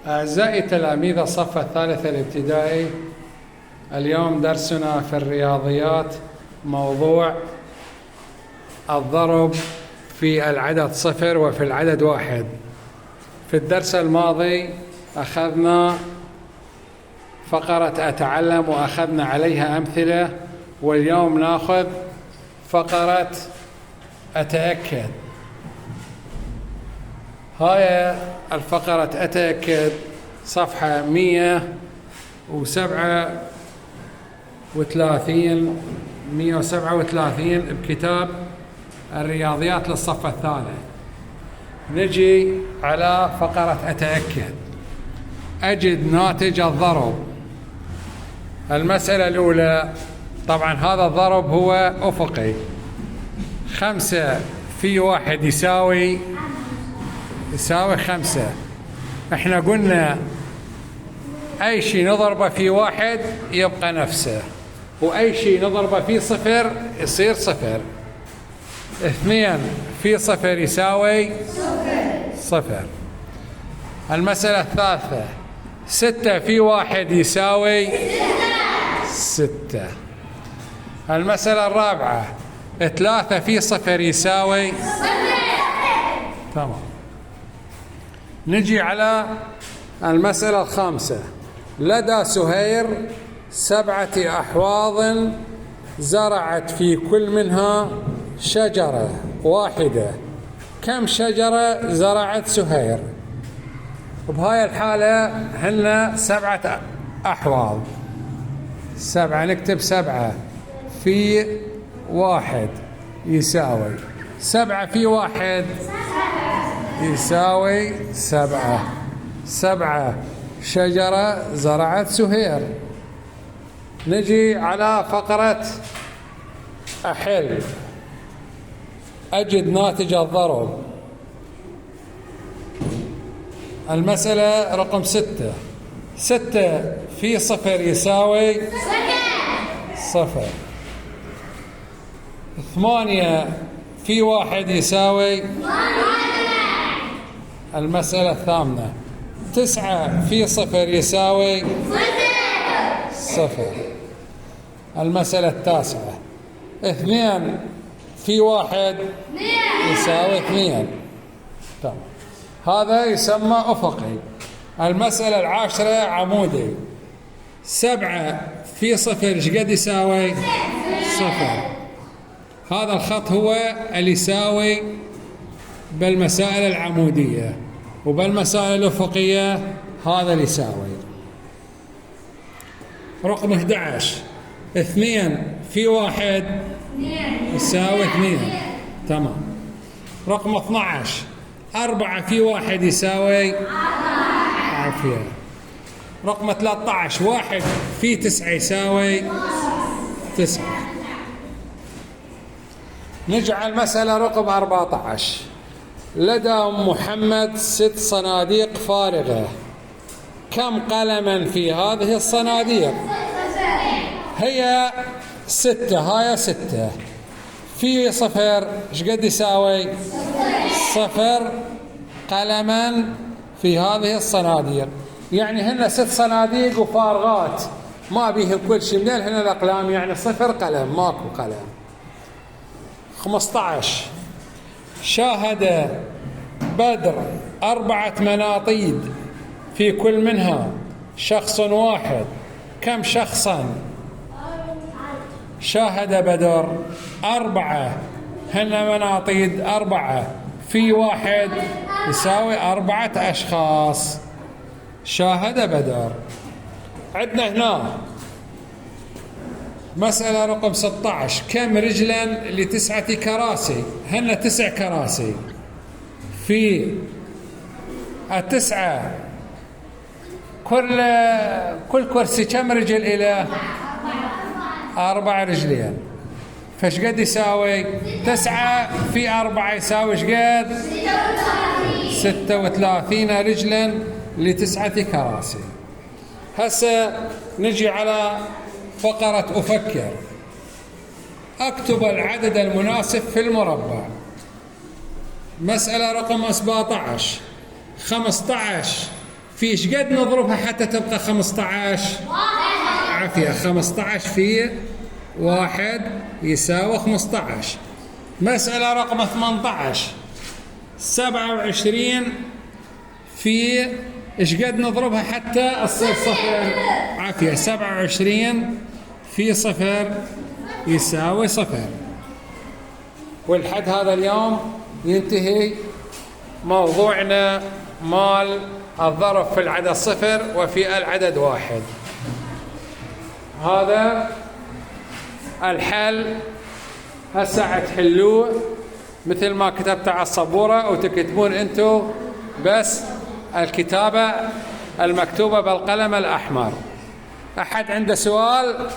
أعزائي تلاميذ الصف الثالث الابتدائي، اليوم درسنا في الرياضيات موضوع الضرب في العدد 0 وفي العدد 1. في الدرس الماضي أخذنا فقرة أتعلم وأخذنا عليها أمثلة، واليوم نأخذ فقرة أتأكد. هاي الفقرة أتأكد صفحة 137 بكتاب الرياضيات للصف الثالث. نجي على فقرة أتأكد. أجد ناتج الضرب. المسألة الأولى، طبعا هذا الضرب هو أفقي. 5 في 1 يساوي 5. احنا قلنا اي شيء نضربه في 1 يبقى نفسه، واي شيء نضربه في 0 يصير 0. 2 في 0 يساوي 0. المسألة الثالثة، 6 في 1 يساوي 6. المسألة الرابعة، 3 في 0 يساوي 0. تمام. نجي على المسألة الخامسة. لدى سهير 7 أحواض زرعت في كل منها شجرة واحدة. كم شجرة زرعت سهير؟ بهاي الحالة هن 7 أحواض. 7 نكتب 7 في 1 يساوي 7 في 1 يساوي 7. 7 شجرة زرعت سهير. نجي على فقرة أحل. أجد ناتج الضرب. المسألة رقم 6. 6 في 0 يساوي 0. 8 في 1 يساوي. المسألة الثامنة، 9 في 0 يساوي 0. المسألة التاسعة، 2 في 1 يساوي 2. تمام. هذا يسمى أفقي. المسألة العاشرة عمودي. 7 في 0 ايش قد يساوي؟ 0. هذا الخط هو اللي يساوي بالمسائل العمودية، وبالمسائل الأفقية هذا اللي يساوي. رقم 11، 2 في 1 يساوي 2. تمام. رقم 12، 4 في 1 يساوي عافية. رقم 13، 1 في 9 يساوي 9. نجعل المسألة رقم 14. لدى محمد 6 صناديق فارغة. كم قلما في هذه الصناديق؟ هي 6. هاي 6 في 0 ايش قد يساوي؟ 0 قلما في هذه الصناديق. يعني هن 6 صناديق وفارغات، ما بيهم كل شيء. منين هنا الأقلام؟ يعني 0 قلم، ماكو قلم. 15، شاهد بدر 4 مناطيد في كل منها شخص واحد. كم شخصا شاهد بدر؟ 4. هن مناطيد 4 في 1 يساوي 4 أشخاص شاهد بدر. عندنا هنا مسألة رقم 16. كم رجلا ل9 كراسي؟ هن 9 كراسي. في 9 كل كرسي كم رجل إله؟ 4 رجلين. فايش قد يساوي؟ 9 في 4 يساوي ايش قد؟ 36 رجلا ل9 كراسي. هسه نجي على فقرة أفكر. أكتب العدد المناسب في المربع. مسألة رقم 17. 15 في ايش قد نضربها حتى تبقى 15؟ عافية. 15 في 1 يساوي 15. مسألة رقم 18. 27 في ايش قد نضربها حتى تصير صفر؟ عافية. 27 في 0 يساوي 0. والحد هذا اليوم ينتهي موضوعنا مال الضرب في العدد 0 وفي العدد 1. هذا الحل. هسه تحلوه مثل ما كتبت على السبورة، وتكتبون انتو بس الكتابة المكتوبة بالقلم الأحمر. أحد عنده سؤال؟